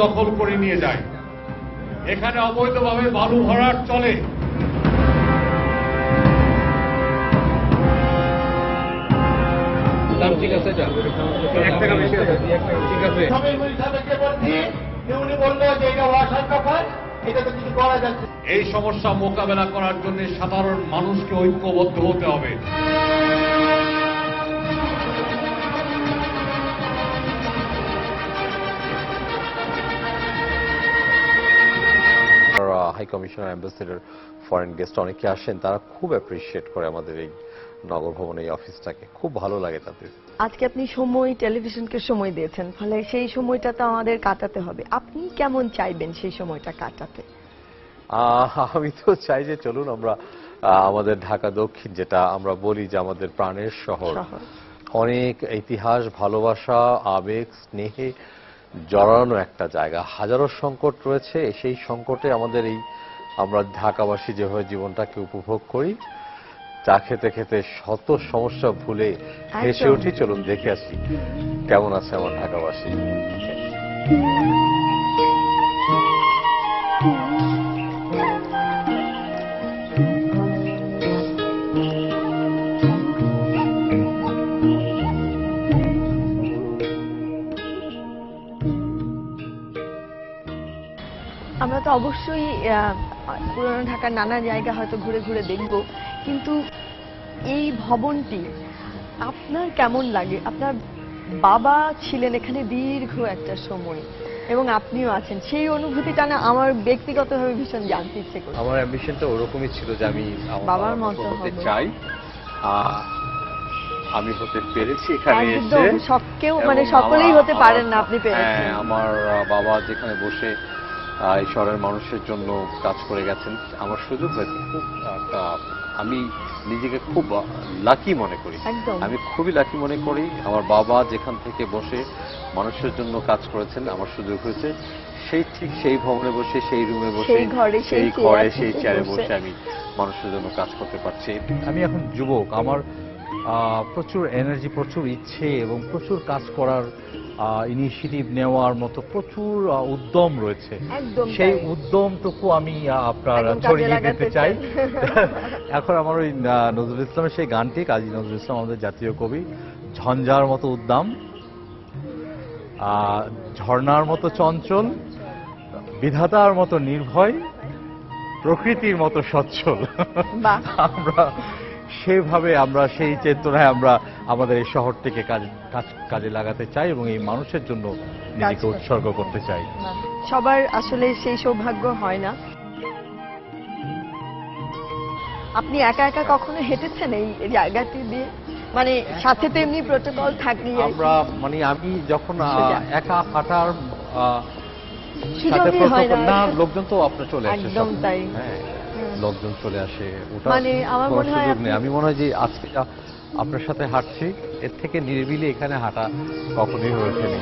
দখল করে নিয়ে যায়। এখানে অবৈধভাবে বালু ভরাট চলে। ঠিক আছে, ঠিক আছে। এই সমস্যা মোকাবেলা করার জন্য সাধারণ মানুষকে ঐক্যবদ্ধ হতে হবে। High commissioner, ambassador, foreign guest অনেকে আসেন, তারা খুব অ্যাপ্রিশিয়েট করে আমাদের এই নগর ভবনের এই অফিসটাকে, খুব ভালো লাগে তাদের। আজকে আপনি সময় টেলিভিশনকে সময় দিয়েছেন, ফলে সেই সময়টা তো আমাদের কাটাতে হবে। আপনি কেমন চাইবেন সেই সময়টা কাটাতে? আমি তো চাই যে চলুন আমরা আমাদের ঢাকা দক্ষিণ, যেটা আমরা বলি যে আমাদের প্রাণের শহর, অনেক ইতিহাস, ভালোবাসা, আবেগ, স্নেহে জড়ানো একটা জায়গা। হাজারো সংকট রয়েছে, সেই সংকটে আমাদের এই আমরা ঢাকাবাসী যেভাবে জীবনটাকে উপভোগ করি, চা খেতে খেতে শত সমস্যা ভুলে হেসে উঠি। চলুন দেখে আসি কেমন আছে আমার ঢাকাবাসী। আমরা তো অবশ্যই পুরনো ঢাকার নানা জায়গা হয়তো ঘুরে ঘুরে দেখব, কিন্তু এই ভবনটি আপনার কেমন লাগে? আপনার বাবা ছিলেন এখানে দীর্ঘ একটা সময় এবং আপনিও আছেন, সেই অনুভূতিটা না আমার ব্যক্তিগতভাবে ভীষণ জানতে ইচ্ছে করে। আমার অ্যাম্বিশনটা ওরকমই ছিল যে আমি বাবার মতো হতে হব। চাই। আমি হতে পেরেছি এখানে এসে। একদম কেউ মানে সকলেই হতে পারেন না, আপনি পেরেছেন। হ্যাঁ, আমার বাবা যেখানে বসে এই শহরের মানুষের জন্য কাজ করে গেছেন, আমার সুযোগ হয়েছে। খুব আমি নিজেকে খুব লাকি মনে করি। আমি খুবই লাকি মনে করি। আমার বাবা যেখান থেকে বসে মানুষের জন্য কাজ করেছেন, আমার সুযোগ হয়েছে ঠিক সেই ভবনে বসে, সেই রুমে বসে, সেই ঘরে, সেই চেয়ারে বসে আমি মানুষের জন্য কাজ করতে পারছি। আমি এখন যুবক, আমার প্রচুর এনার্জি, প্রচুর ইচ্ছে এবং প্রচুর কাজ করার ইনিশিয়েটিভ নেওয়ার মতো প্রচুর উদ্যম রয়েছে। সেই উদ্যমটুকু আমি আপনার ছড়িয়ে দিতে চাই। এখন আমার ওই নজরুল ইসলামের সেই গানটি, কাজী নজরুল ইসলাম আমাদের জাতীয় কবি, ঝঞ্ঝার মতো উদ্দাম, ঝর্ণার মতো চঞ্চল, বিধাতার মতো নির্ভয়, প্রকৃতির মতো সচ্ছল। আমরা সেভাবে, আমরা সেই চেতনায় আমরা আমাদের এই শহরটিকে কাজে লাগাতে চাই এবং এই মানুষের জন্য নিজেকে উৎসর্গ করতে চাই। সবার আসলে সেই সৌভাগ্য হয় না। আপনি একা একা কখনো হেঁটেছেন এই জায়গাটি দিয়ে? মানে সাথে তো এমনি প্রোটোকল থাকি। আমরা মানে আমি যখন একা হাঁটার না, লোকজন তো আপনার চলে আসে। একদম তাই। হ্যাঁ, লোকজন চলে আসে, ওটা মানে আমার মনে হয় আমি মনে হয় যে আজকে আপনার সাথে হাঁটছি, এর থেকে নিরিবিলি এখানে হাঁটা কখনোই হয়ে ওঠেনি।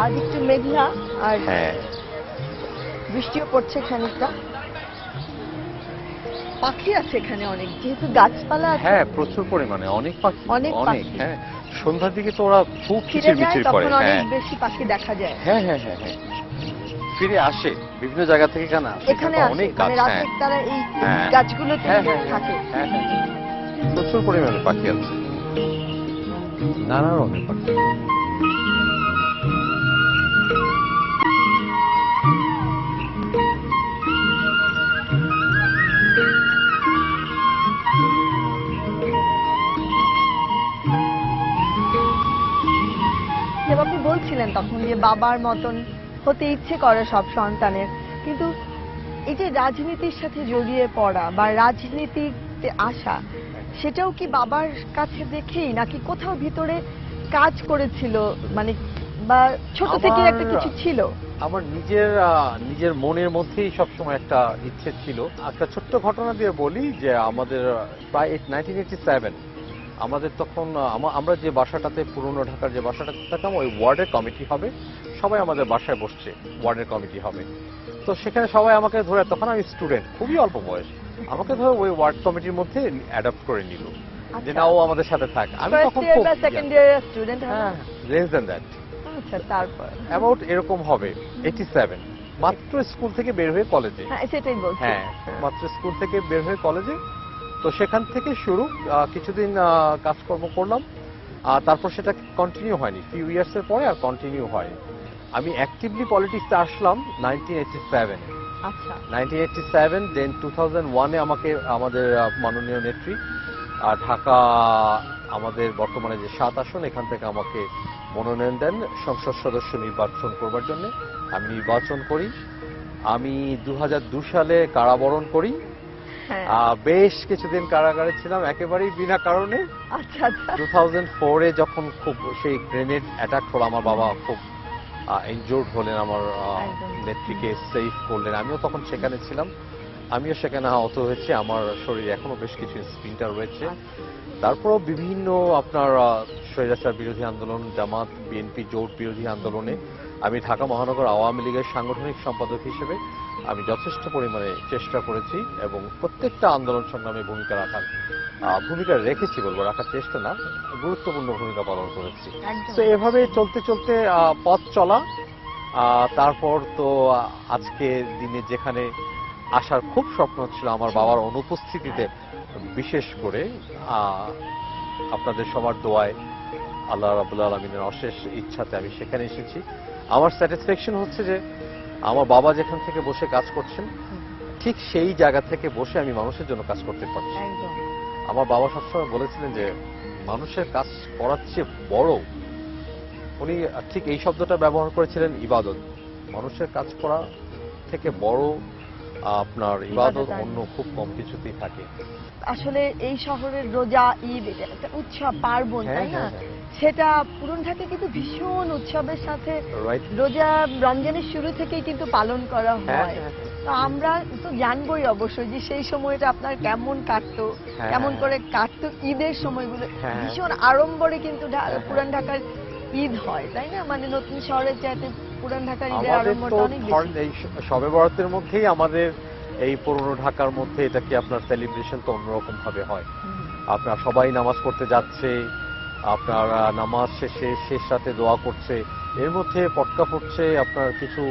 আজ একটু মেঘলা আর হ্যাঁ, বৃষ্টিও পড়ছে খানিকটা। পাখি আছে এখানে অনেক, যেহেতু গাছপালা আছে। হ্যাঁ, প্রচুর পরিমাণে অনেক পাখি, অনেক। হ্যাঁ, সন্ধ্যার দিকে তো ওরা খুব ফিরে যায়, কিচিরমিচির করে। তখন অনেক বেশি পাখি দেখা যায়। হ্যাঁ হ্যাঁ হ্যাঁ হ্যাঁ, ফিরে আসে বিভিন্ন জায়গা থেকে। এখানে অনেক গাছ, রাতে তারা এই গাছগুলোতে থাকে। হ্যাঁ হ্যাঁ, প্রচুর পরিমাণে পাখি আছে, নানা রঙের পাখি। আপনি বলছিলেন তখন যে বাবার মতন হতে ইচ্ছে করে সব সন্তানের, কিন্তু এই যে রাজনীতির সাথে জড়িয়ে পড়া বা রাজনীতিতে আসা, সেটাও কি বাবার কাছে দেখেই নাকি কোথাও ভিতরে কাজ করেছিল, মানে বা ছোট থেকে একটা কিছু ছিল? আমার নিজের মনের মধ্যেই সবসময় একটা ইচ্ছে ছিল। একটা ছোট্ট ঘটনা দিয়ে বলি যে আমাদের প্রায় 1987 আমাদের তখন আমরা যে বাসাটাতে, পুরনো ঢাকার যে বাসাটাতে থাকতাম, ওই ওয়ার্ডের কমিটি হবে, সবাই আমাদের বাসায় বসছে, ওয়ার্ডের কমিটি হবে। তো সেখানে সবাই আমাকে ধরে, তখন আমি স্টুডেন্ট, খুবই অল্প বয়স, আমাকে ধরে ওই ওয়ার্ড কমিটির মধ্যে অ্যাডপ্ট করে নিল। যে না ও আমাদের সাথে থাক। আমি ফার্স্ট তখন ইয়ার খুব বা সেকেন্ড ইয়ারের স্টুডেন্ট হ্যাঁ লেস দ্যান দ্যাট আচ্ছা, তারপর অ্যাবাউট এরকম হবে 87 মাত্র স্কুল থেকে বের হয়ে কলেজে। হ্যাঁ সেটাই বলছি। হ্যাঁ মাত্র স্কুল থেকে বের হয়ে কলেজে। তো সেখান থেকে শুরু কিছুদিন কাজকর্ম করলাম, তারপর সেটা কন্টিনিউ হয়নি, ফিউ ইয়ার্সের পরে আর কন্টিনিউ হয়। আমি অ্যাক্টিভলি পলিটিক্সে আসলাম 1987 এ। আচ্ছা 1987 দেন 2001 এ আমাকে আমাদের মাননীয় নেত্রী ঢাকা আমাদের বর্তমানে যে 7 আসন এখান থেকে আমাকে মনোনয়ন দেন সংসদ সদস্য নির্বাচন করবার জন্য। আমি নির্বাচন করি। আমি 2002 সালে কারাবরণ করি। হ্যাঁ বেশ কিছুদিন কারাগারে ছিলাম একেবারেই বিনা কারণে। আচ্ছা আচ্ছা 2004 এ যখন খুব সেই গ্রেনেড অ্যাটাক হলো, আমার বাবা খুব ইনজুর্ড হলেন, আমার একদম। নেত্রীকে সেভ করলেন, আমিও তখন সেখানে ছিলাম, আমিও সেখানে আহত হয়েছি, আমার শরীরে এখনো বেশ কিছু স্প্লিন্টার রয়েছে। তারপরও বিভিন্ন আপনার স্বৈরাচার বিরোধী আন্দোলন, জামাত বিএনপি জোট বিরোধী আন্দোলনে আমি ঢাকা মহানগর আওয়ামী লীগের সাংগঠনিক সম্পাদক হিসেবে আমি যথেষ্ট পরিমাণে চেষ্টা করেছি এবং প্রত্যেকটা আন্দোলন সংগ্রামে ভূমিকা রেখেছি বলবো, রাখার চেষ্টা না, গুরুত্বপূর্ণ ভূমিকা পালন করেছি। একদম। তো এভাবে চলতে চলতে পথ চলা, তারপর তো আজকে দিনে যেখানে আসার খুব স্বপ্ন ছিল আমার বাবার অনুপস্থিতিতে, বিশেষ করে আপনাদের সবার দোয়ায় আল্লাহ রাব্বুল আলামিনের অশেষ ইচ্ছাতে আমি সেখানে এসেছি। আমার স্যাটিসফ্যাকশন হচ্ছে যে আমার বাবা যেখান থেকে বসে কাজ করছেন ঠিক সেই জায়গা থেকে বসে আমি মানুষের জন্য কাজ করতে পারছি। একদম আমার বাবা সবসময় বলেছিলেন যে মানুষের কাজ করার চেয়ে বড়, উনি ঠিক এই শব্দটা ব্যবহার করেছিলেন, ইবাদত। মানুষের কাজ করা থেকে বড় আপনার ইবাদত অন্য খুব কম কিছুতেই থাকে। আসলে এই শহরের রোজা ঈদ এটা একটা উৎসব পার্বণ, তাই না? সেটা পুরন ঢাকা কিন্তু ভীষণ উৎসবের সাথে রাইট। রোজা রমজানের শুরু থেকেই কিন্তু পালন করা হয়। তো আমরা তো জানবোই অবশ্যই যে সেই সময়টা আপনার কেমন কাটতো, কেমন করে কাটতো ঈদের সময়গুলো। ভীষণ আড়ম্বরে কিন্তু পুরান ঢাকার ঈদ হয়, তাই না? মানে নতুন শহরের চাইতে পুরান ঢাকার ঈদের আড়ম্বরটা অনেক বেশি। এই শবে বরাতের মধ্যেই আমাদের এই পুরনো ঢাকার মধ্যে এটা কি আপনার সেলিব্রেশন তো অন্যরকম ভাবে হয়। আপনার সবাই নামাজ পড়তে যাচ্ছে, আপনার নামাজ শেষে শেষ রাতে দোয়া করছে, এর মধ্যে পটকা ফুটছে, আপনার কিছু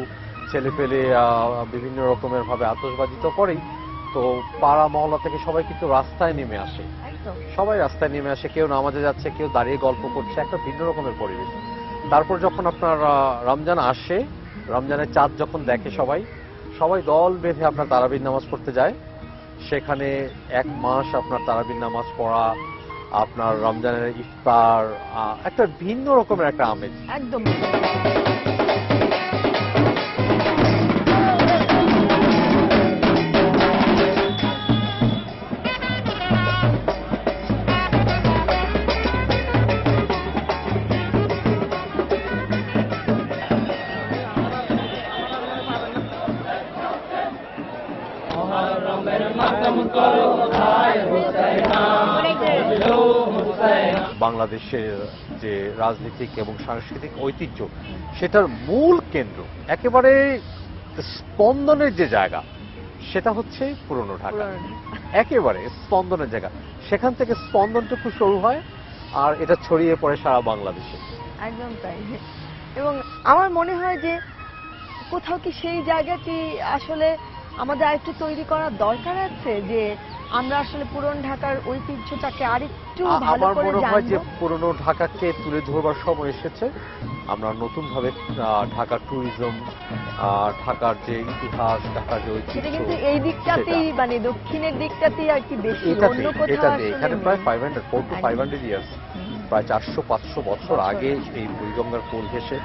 ছেলে পেলে বিভিন্ন রকমের ভাবে আতশবাজি তো করেই, তো পাড়া মহল্লা থেকে সবাই কিন্তু রাস্তায় নেমে আসে, সবাই রাস্তায় নেমে আসে, কেউ নামাজে যাচ্ছে, কেউ দাঁড়িয়ে গল্প করছে, একটা ভিন্ন রকমের পরিবেশ। তারপর যখন আপনার রমজান আসে, রমজানের চাঁদ যখন দেখে সবাই দল বেঁধে আপনার তারাবির নামাজ পড়তে যায়। সেখানে এক মাস আপনার তারাবির নামাজ পড়া, আপনার রমজানের ইফতার, একটা ভিন্ন রকমের একটা আমেজ। একদম বাংলাদেশের যে রাজনৈতিক এবং সাংস্কৃতিক ঐতিহ্য সেটার মূল কেন্দ্র, একেবারে স্পন্দনের যে জায়গা, সেটা হচ্ছে পুরনো ঢাকা, একেবারে স্পন্দনের জায়গা। সেখান থেকে স্পন্দনটুকু শুরু হয় আর এটা ছড়িয়ে পড়ে সারা বাংলাদেশে। একদম তাই। এবং আমার মনে হয় যে কোথাও কি সেই জায়গাটি আসলে আমাদের আরেকটু তৈরি করার দরকার আছে, যে আমরা আসলে পুরনো ঢাকার ঐতিহ্যটাকে আরেকটু ভালো আমার করে মনে হয় যে জানবো। পুরনো ঢাকাকে তুলে ধরবার সময় এসেছে। আমরা নতুন ভাবে ঢাকার ট্যুরিজম, ঢাকার যে ইতিহাস, ঢাকার যে ঐতিহ্য, সেটা কিন্তু এই দিকটাতেই মানে দক্ষিণের দিকটাতেই আর কি বেশি, অন্য কোথাও এটাতে আসলে এখানে নেই। প্রায় 400-500 ইয়ার্স, প্রায় 400-500 বছর আগে এই বুড়িগঙ্গার কোল ঘেঁষে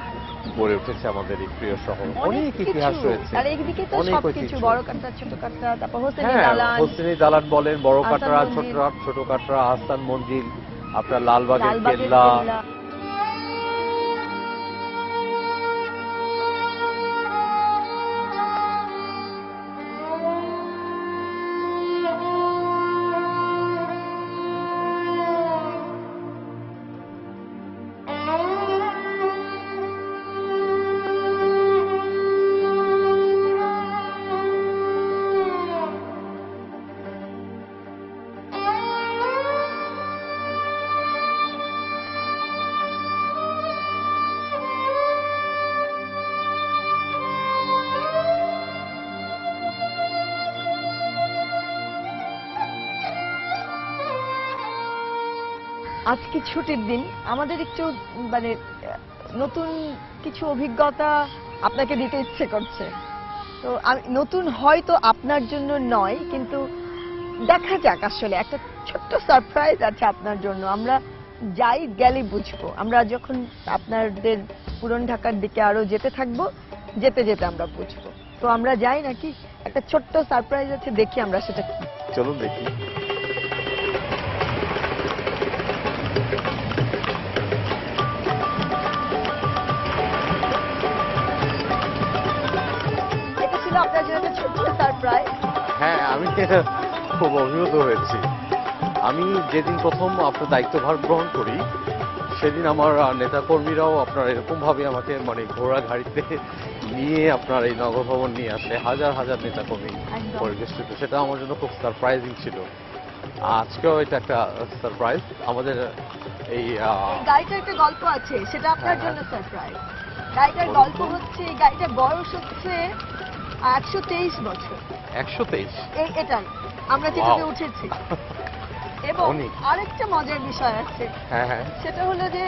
গড়ে উঠেছে আমাদের এই প্রিয় শহর। অনেক ইতিহাস রয়েছে, আর এইদিকে তো অনেক সবকিছু, ঐতিহ্য। বড় কাটরা ছোট কাটরা, তারপর হোসেনি হ্যাঁ, দালান, হোসেনি দালান বলেন, বড় কাটরা, আহসান মঞ্জিল। ছোট কাটরা, আহসান মঞ্জিল, আপনার লালবাগের লালবাগের কেল্লা। কেল্লা। আজকে ছুটির দিন, আমাদের একটু মানে নতুন কিছু অভিজ্ঞতা আপনাকে দিতে ইচ্ছে করছে। তো নতুন হয়তো আপনার জন্য নয়, কিন্তু দেখা যাক, আসলে একটা ছোট্ট সারপ্রাইজ আছে আপনার জন্য। আমরা যাই গেলে বুঝবো। আমরা যখন আপনাদের পুরান ঢাকার দিকে আরো যেতে থাকবো, যেতে যেতে আমরা বুঝবো। তো আমরা যাই নাকি? একটা ছোট্ট সারপ্রাইজ আছে, দেখি আমরা সেটা কি। চলুন দেখি। এটা ছিল আপনার জন্য একটা ছোট্ট সারপ্রাইজ। হ্যাঁ, আমি খুব অভিভূত হয়েছি। আমি যেদিন প্রথম আপনার দায়িত্বভার গ্রহণ করি, সেদিন আমার নেতাকর্মীরাও আপনার এরকম ভাবে আমাকে মানে ঘোড়া গাড়িতে নিয়ে আপনার এই নগর ভবন নিয়ে আসে, হাজার হাজার নেতাকর্মী একদম। পরিবেষ্টিত। সেটা আমার জন্য খুব সারপ্রাইজিং ছিল। আজকেও এটা একটা সারপ্রাইজ আমাদের এই গাড়িটার একটা গল্প আছে, সেটা আপনার হ্যাঁ, জন্য সারপ্রাইজ। গাড়িটার গল্প হচ্ছে, এই গাড়িটার বয়স হচ্ছে 123 বছর। 123। এটাই আমরা যেটাতে Wow! উঠেছি। এবং অনেক। আরেকটা মজার বিষয় আছে, হ্যাঁ হ্যাঁ সেটা হলো যে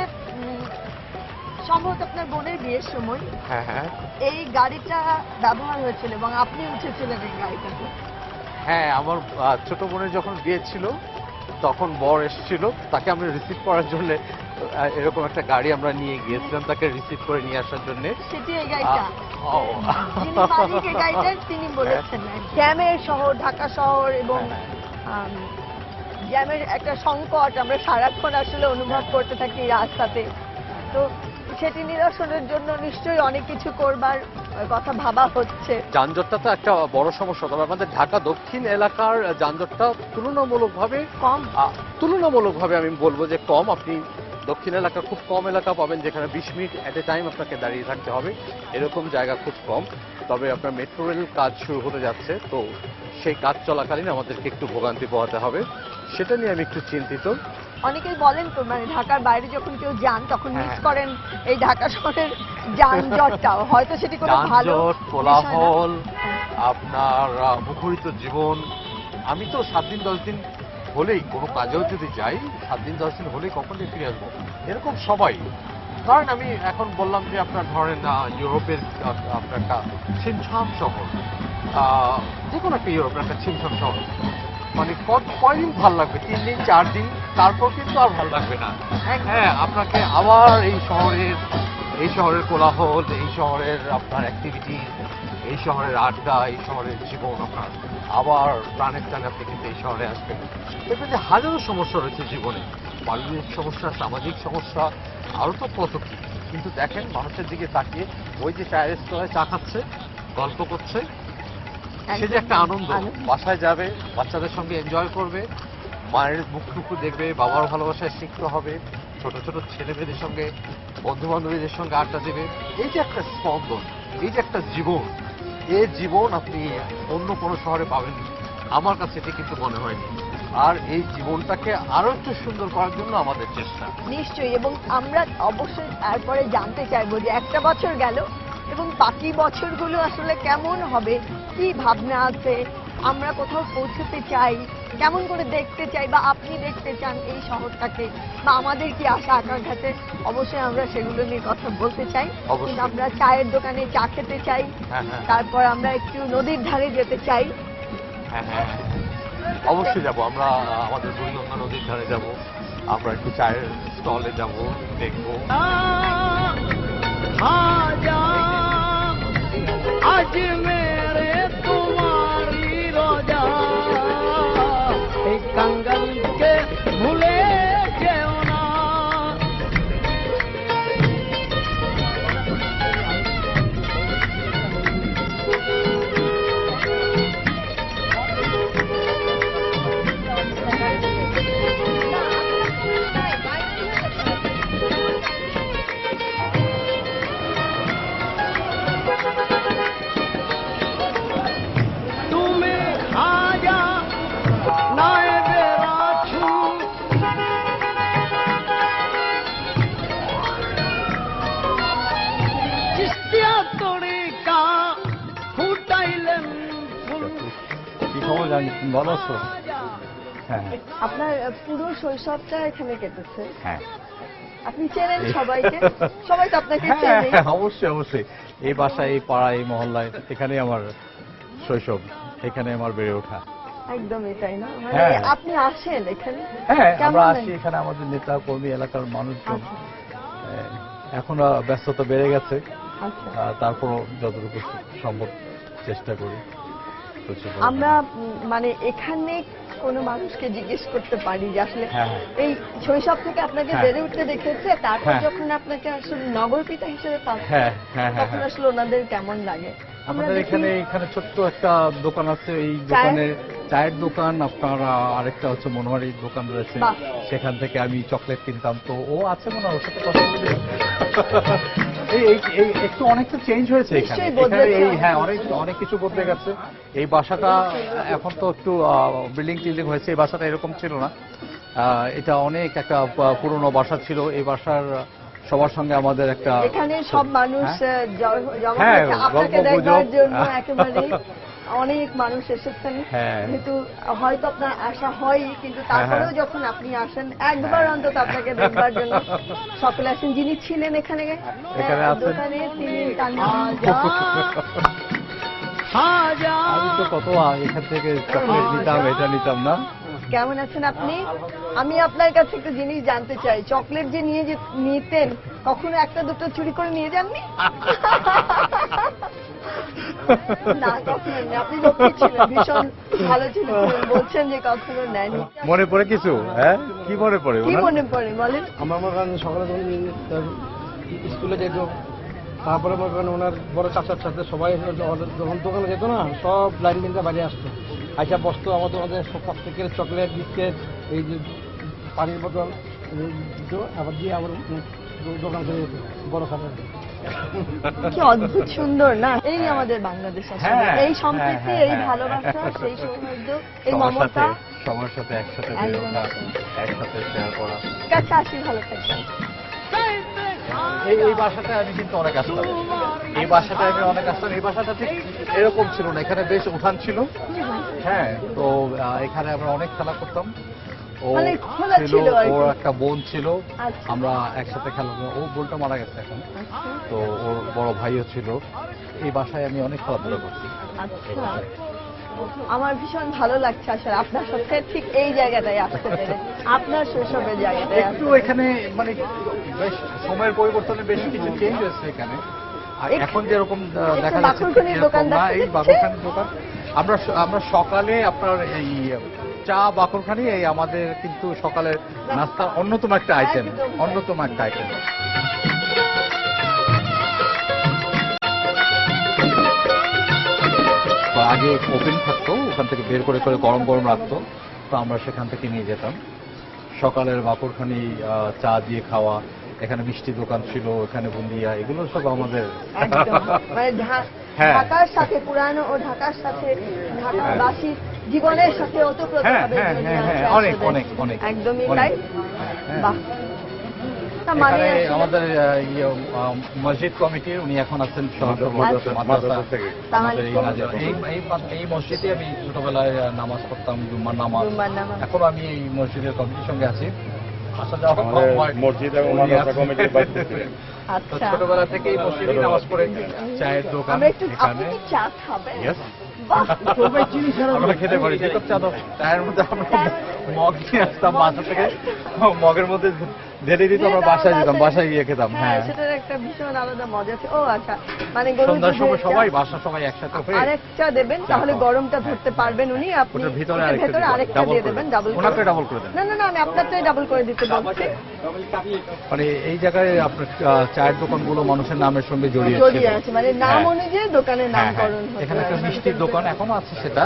সম্ভবত আপনার বোনের বিয়ের সময় হ্যাঁ হ্যাঁ এই গাড়িটা ব্যবহার হয়েছিল এবং আপনি উঠেছিলেন এই গাড়িটাতে। হ্যাঁ, আমার ছোট বোনের যখন বিয়ে ছিল তখন বর এসেছিল, তাকে আমরা রিসিভ করার জন্য এরকম একটা গাড়ি আমরা নিয়ে গিয়েছিলাম তাকে রিসিভ করে নিয়ে আসার জন্য। সেটি এই গাড়িটা। ও। যিনি মালিক এই গাড়িটার, তিনি বলেছেন জ্যামের শহর ঢাকা শহর এবং জ্যামের একটা সংকট আমরা সারাক্ষণ আসলে অনুভব করতে থাকি রাস্তাতে। তো সেটি নিরসনের জন্য নিশ্চয়ই অনেক কিছু করবার কথা ভাবা হচ্ছে। যানজটটা তো একটা বড় সমস্যা, তবে আমাদের ঢাকা দক্ষিণ এলাকার যানজটটা তুলনামূলকভাবে আমি বলবো যে কম। আপনি দক্ষিণ এলাকা খুব কম এলাকা পাবেন যেখানে 20 মিনিট এট এ টাইম আপনাকে দাঁড়িয়ে থাকতে হবে, এরকম জায়গা খুব কম। তবে আপনার মেট্রো রেল কাজ শুরু হতে যাচ্ছে, তো সেই কাজ চলাকালীন আমাদেরকে একটু ভোগান্তি পোহাতে হবে, সেটা নিয়ে আমি একটু চিন্তিত। অনেকেই বলেন তো, মানে ঢাকার বাইরে যখন কেউ যান তখন মিস হ্যাঁ। করেন এই ঢাকা শহরের যানজটটাও। হয়তো সেটি কোনো ভালো যানজট, বিষয় না। কোলাহল, হ্যাঁ। আপনার মুখরিত জীবন। আমি তো 7 দিন 10 দিন হলেই কোনো কাজেও যদি যাই, 7 দিন 10 দিন হলেই কখন যে ফিরে আসবো, এরকম সবাই। কারণ আমি এখন বললাম যে আপনার ধরেন ইউরোপের আপনার একটা ছিমছাম শহর, যে কোনো একটা ইউরোপের একটা ছিমছাম শহর, মানে কয়দিন ভাল লাগবে, 3 দিন 4 দিন, তারপর কিন্তু আর ভাল লাগবে না। হ্যাঁ, আপনাকে আবার এই শহরের কোলাহল, এই শহরের আপনার অ্যাক্টিভিটি, এই শহরের আড্ডা, এই শহরের জীবন আপনার আবার প্রাণের টানে আপনি কিন্তু এই শহরে আসবেন। দেখবেন যে হাজারো সমস্যা রয়েছে জীবনে, পারিবারিক সমস্যা, সামাজিক সমস্যা, আরও তো কত কি। কিন্তু দেখেন মানুষের দিকে তাকিয়ে ওই যে চায়ের স্টলে চা খাচ্ছে, গল্প করছে, সে যে একটা আনন্দ। বাসায় যাবে, বাচ্চাদের সঙ্গে এনজয় করবে, মায়ের মুখটুকু দেখবে, বাবার ভালোবাসায় সিক্ত হবে, ছোট ছোট ছেলে মেয়েদের সঙ্গে, বন্ধু বান্ধবীদের সঙ্গে আড্ডা দেবে। এই যে একটা স্পন্দন, এই যে একটা জীবন, এই জীবন আপনি অন্য কোনো শহরে পাবেন আমার কাছে এটি কিন্তু মনে হয়নি। আর এই জীবনটাকে আরো একটু সুন্দর করার জন্য আমাদের চেষ্টা। নিশ্চয়ই, এবং আমরা অবশ্যই তারপরে জানতে চাইবো যে একটা বছর গেল এবং বাকি বছরগুলো আসলে কেমন হবে, কি ভাবনা আছে, আমরা কোথাও পৌঁছতে চাই, কেমন করে দেখতে চাই বা আপনি দেখতে চান এই শহরটাকে, বা আমাদের কি আশা আকাঙ্ক্ষাতে, অবশ্যই আমরা সেগুলো নিয়ে কথা বলতে চাই। অবশ্যই। কিন্তু আমরা চায়ের দোকানে চা খেতে চাই, হ্যাঁ হ্যাঁ তারপর আমরা একটু নদীর ধারে যেতে চাই। হ্যাঁ হ্যাঁ হ্যাঁ, অবশ্যই যাব আমরা। আমাদের বুড়িগঙ্গা নদীর ধারে যাব, আমরা একটু চায়ের স্টলে যাব, দেখবো। আজ মেরে তোমারি রোজা এই কাঙ্গালকে ভুলে যেও না। তুমি খাজা নায়েবে রাছু চিস্তিয়া তরিকা ফুটাইলেন ফুল। কি খবর জানি, ভালো আছো? হ্যাঁ আপনার পুরো শৈশবটা এখানে কেটেছে। হ্যাঁ আপনি চেনেন সবাইকে, সবাই তো আপনাকে চেনে। হ্যাঁ, অবশ্যই অবশ্যই। এই বাসায়, এই পাড়া, এই মহল্লায়, এখানেই আমার শৈশব, এখানে আমার বেড়ে ওঠা। একদমই তাই না? মানে হ্যাঁ। আপনি আসেন এখানে? হ্যাঁ, কেমন আমরা লাগে? আসি এখানে, আমাদের নেতা কর্মী, এলাকার মানুষজন। আচ্ছা। এখন ব্যস্ততা বেড়ে গেছে, আচ্ছা। তারপরও যতটুকু সম্ভব চেষ্টা করি। আমরা মানে এখানে কোনো মানুষকে জিজ্ঞেস করতে পারি যে আসলে হ্যাঁ। এই শৈশব থেকে আপনাকে হ্যাঁ। বেড়ে উঠতে দেখেছে, তারপর হ্যাঁ। যখন আপনাকে আসলে নগরপিতা হিসেবে পাচ্ছে, হ্যাঁ, হ্যাঁ, হ্যাঁ, তখন হ্যাঁ। আসলে ওনাদের কেমন লাগে? আমরা আমাদের দেখি এখানে ছোট্ট একটা দোকান আছে, এই দোকানে চায়ের দোকান, আপনার আরেকটা হচ্ছে মনোহারির দোকান রয়েছে, বাহ। সেখান থেকে আমি চকলেট কিনতাম। তো ও আছে মনে হয়, ওর সাথে কথা বলে এই একটু অনেকটা চেঞ্জ হয়েছে এখানে। নিশ্চয়ই বদলেছে এখানে এই অনেক হ্যাঁ, অনেক কিছু বদলে গেছে। এই বাসাটা এখন তো একটু বিল্ডিং টিল্ডিং হয়েছে, এই বাসাটা এরকম ছিল না। এটা অনেক একটা পুরনো বাসা ছিল। এই বাসার সবার সঙ্গে আমাদের একটা এখানে সব মানুষ হ্যাঁ? জমা হ্যাঁ, হয়েছে আপনাকে গল্প দেখবার গুজব। জন্য। একেবারে অনেক মানুষ এসেছেন, হ্যাঁ। কিন্তু হয়তো আপনার আশা হয়, কিন্তু তারপরেও যখন আপনি আসেন একবার অন্তত আপনাকে দেখবার জন্য সকলে আসেন। যিনি ছিলেন এখানে এখানে আছেন। দোকানে, তিনি তার নাম খাজা আমি তো কত এখান থেকে চকলেট নিতাম, এটা নিতাম না। কেমন আছেন আপনি? আমি আপনার কাছে একটা জিনিস জানতে চাই, চকলেট যে নিতেন, কখনো একটা দুটো চুরি করে নিয়ে যাননি? না, কখনো না। আপনি লক্ষ্মী ছিলেন, ভীষণ ভালো ছিলেন, বলছেন যে কখনো নেননি। মনে পড়ে কিছু? হ্যাঁ, কি মনে পড়ে? কি ওনার? মনে পড়ে বলেন? আমার মনে করেন সকালে যখন স্কুলে যেত, তারপরে মনে করেন ওনার বড় চাচার সাথে সবাই যখন দোকানে যেত না, সব লাইন কিনতে বাইরে আসতো, আইসা বসতো আমাদের সব কাছ থেকে চকলেট, বিস্কিট, এই যে পানির বোতল দিত, আবার দিয়ে আবার দোকান চলে যেত বড় খাবার। কি অদ্ভুত সুন্দর না এই আমাদের বাংলাদেশ আসলে। হ্যাঁ, এই সম্প্রীতি, হ্যাঁ, এই হ্যাঁ, ভালোবাসা, হ্যাঁ। সেই সৌহার্দ্য, এই সবার সাথে, মমতা। সবার সাথে একসাথে বের ওঠা, একসাথে শেয়ার করা। কাছে আসি, ভালো থাকবেন। এই বাসাটায় আমি কিন্তু অনেক আসতাম। এই বাসাটায় আমি অনেক আসতাম। এই বাসাটা ঠিক এরকম ছিল না, এখানে বেশ উঠান ছিল। হ্যাঁ, তো এখানে আমরা অনেক খেলা করতাম। ও মানে খোলা ছিল আর কি। ওর একটা বোন ছিল, আচ্ছা। আমরা একসাথে খেলা করতাম। ও বোনটা মারা গেছে এখন, আচ্ছা, তো ওর বড় ভাইও ছিল। এই বাসায় আমি অনেক খেলাধুলা করছি। আচ্ছা। আমার ভীষণ ভালো লাগছে আসলে আপনার সাথে ঠিক এই জায়গাটায় আসতে পেরে, আপনার শৈশবের জায়গাটায় একটু আসতে। এখানে মানে বেশ সময়ের পরিবর্তনে বেশ কিছু চেঞ্জ হয়েছে এখানে। আর এখন যেরকম দেখা যাচ্ছে বাকরখানির এরকম দোকান না, দেখা এই যাচ্ছে? বাকরখানির দোকান। আমরা সকালে আপনার এই চা বাকরখানি, এই আমাদের কিন্তু সকালের নাস্তার অন্যতম একটা আইটেম, একদম। অন্যতম একটা আইটেম। আগে ওপেন থাকতো, ওখান থেকে বের করে করে গরম গরম রাখতো, তো আমরা সেখান থেকে নিয়ে যেতাম। সকালের বাকরখানি, চা দিয়ে খাওয়া, এখানে মিষ্টি দোকান ছিল, এখানে বুন্দিয়া, এগুলো সব আমাদের। একদম। মানে হ্যাঁ। ঢাকার সাথে, পুরানো ও ঢাকার সাথে, ঢাকাবাসী জীবনের সাথে ওতপ্রোতভাবে হ্যাঁ, জড়িয়ে হ্যাঁ, আছে হ্যাঁ, অনেক, আসলে। অনেক, অনেক, একদমই অনেক। তাই। হ্যাঁ। বাহ। তা মানে এখানে আসলে- আমাদের মসজিদ কমিটির উনি এখন আছেন মাদ্রাসা থেকে। আমাদের এই মসজিদে আমি ছোটবেলায় নামাজ পড়তাম, জুম্মার নামাজ। জুম্মার নামাজ। এখন আমি এই মসজিদের কমিটির সঙ্গে আছি। আসা যাওয়া কম হয়। মসজিদ এবং উনি মাদ্রাসা আছেন। কমিটির দায়িত্ব ছিলেন। তো আচ্ছা, ছোটবেলা থেকে এই মসজিদে নামাজ পড়ে, চায়ের দোকান আমরা একটু, আপনি এখানে। কি চা খাবেন? Yes. বাহ। আমরা খেতে পারি যে কাপ চা দাও। চায়ের মধ্যে আমরা মগ নিয়ে আসতাম বাসা থেকে, মগের মধ্যে ঢেলে দিত, আমরা বাসায় যেতাম, বাসায় গিয়ে খেতাম। হ্যাঁ, সেটার একটা ভীষণ আলাদা মজা আছে। ও আচ্ছা, মানে গরুর সন্ধ্যার সময় দুধের সবাই চা। বাসা সবাই একসাথে হয়ে আরেকটা দেবেন, তাহলে খাওয়া। গরমটা ধরতে পারবেন উনি। আপনি ওটার ভিতরে ওটার আরেকটা ভেতরে দিবেন, আরেকটা ডাবল দিয়ে করে দেবেন, দেন। ডাবল ওনাকে ডাবল করে দেন। না না না, আমি আপনারটাই ডাবল করে দিতে বলছি। মানে এই জায়গায় আপনার চায়ের দোকানগুলো মানুষের নামের সঙ্গে জড়িয়ে জড়িয়ে আছে, মানে নাম হ্যাঁ। অনুযায়ী দোকানের হ্যাঁ, হ্যাঁ। নামকরণ হতো। এখানে একটা মিষ্টির দোকান এখনো আছে, সেটা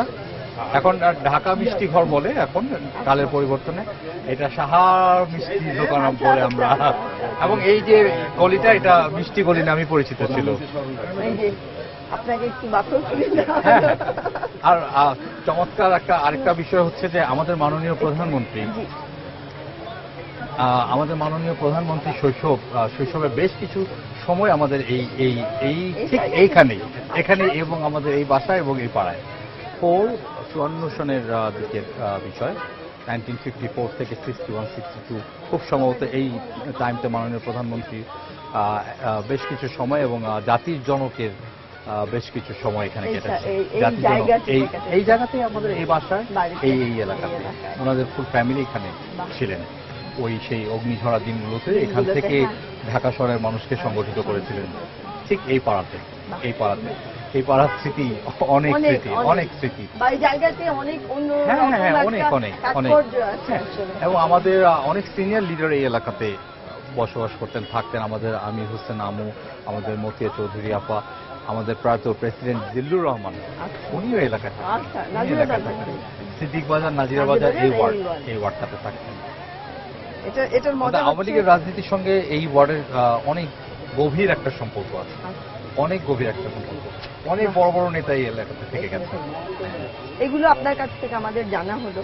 এখন ঢাকা মিষ্টি ঘর বলে, এখন কালের পরিবর্তনে এটা সাহার মিষ্টি দোকান বলে আমরা। এবং এই যে গলিটা, এটা মিষ্টি গলি নামে পরিচিত ছিল। এই যে আপনাকে একটু বাকল করে দেওয়া হ্যাঁ, হলো। আর চমৎকার আরেকটা বিষয় হচ্ছে যে আমাদের মাননীয় প্রধানমন্ত্রী, আমাদের মাননীয় প্রধানমন্ত্রী শৈশবে বেশ কিছু সময় আমাদের এই ঠিক এখানে এবং আমাদের এই বাসায় এবং এই পাড়ায় 54 সনের দিকের বিষয়। 1954 থেকে 61-62 খুব সম্ভবত এই টাইমতে মাননীয় প্রধানমন্ত্রী বেশ কিছু সময় এবং জাতির জনকের বেশ কিছু সময় এখানে এই কেটেছে। এই জাতির জনক জায়গাটি এই কেটেছে। এই জায়গাতেই আমাদের এই বাসায় বাড়িতে, এই এলাকাতে এই এলাকায়। ওনাদের ফুল ফ্যামিলি এখানে বাহ। ছিলেন। ওই সেই অগ্নিঝরা দিনগুলোতে এখান দিনগুলোতে, থেকে হ্যাঁ। ঢাকা শহরের মানুষকে সংগঠিত করেছিলেন ঠিক এই পাড়াতে। বাহ। এই পাড়াতে এই পাড়ার স্মৃতি অনেক স্মৃতি অনেক স্মৃতি। বা এই জায়গাতে অনেক অন্য হ্যাঁ, হ্যাঁ, হ্যাঁ, রকম অনেক, একটা অনেক, তাৎপর্য আছে হ্যাঁ, আসলে। এবং আমাদের অনেক সিনিয়র লিডার এই এলাকাতে বসবাস করতেন থাকতেন। আমাদের আমির হোসেন আমু, আমাদের মতিয়া চৌধুরী আপা, আমাদের প্রয়াত প্রেসিডেন্ট জিল্লুর রহমান, উনিও এলাকায় থাকতেন। আচ্ছা, উনি নাজিরা এলাকায় বাজার। থাকতেন। সিদ্দিক বাজার, নাজিরা বাজার, এই নাজিরা ওয়ার্ড, এই ওয়ার্ড। এই ওয়ার্ডটাতে থাকতেন। এটার মজা আমাদের আওয়ামী হচ্ছে- লীগের রাজনীতির সঙ্গে এই ওয়ার্ডের অনেক গভীর একটা সম্পর্ক আছে, অনেক গভীর একটা সম্পর্ক। অনেক বড় বড় নেতা এই এলাকাতে থেকে গেছে। এগুলো আপনার কাছ থেকে আমাদের জানা হলো,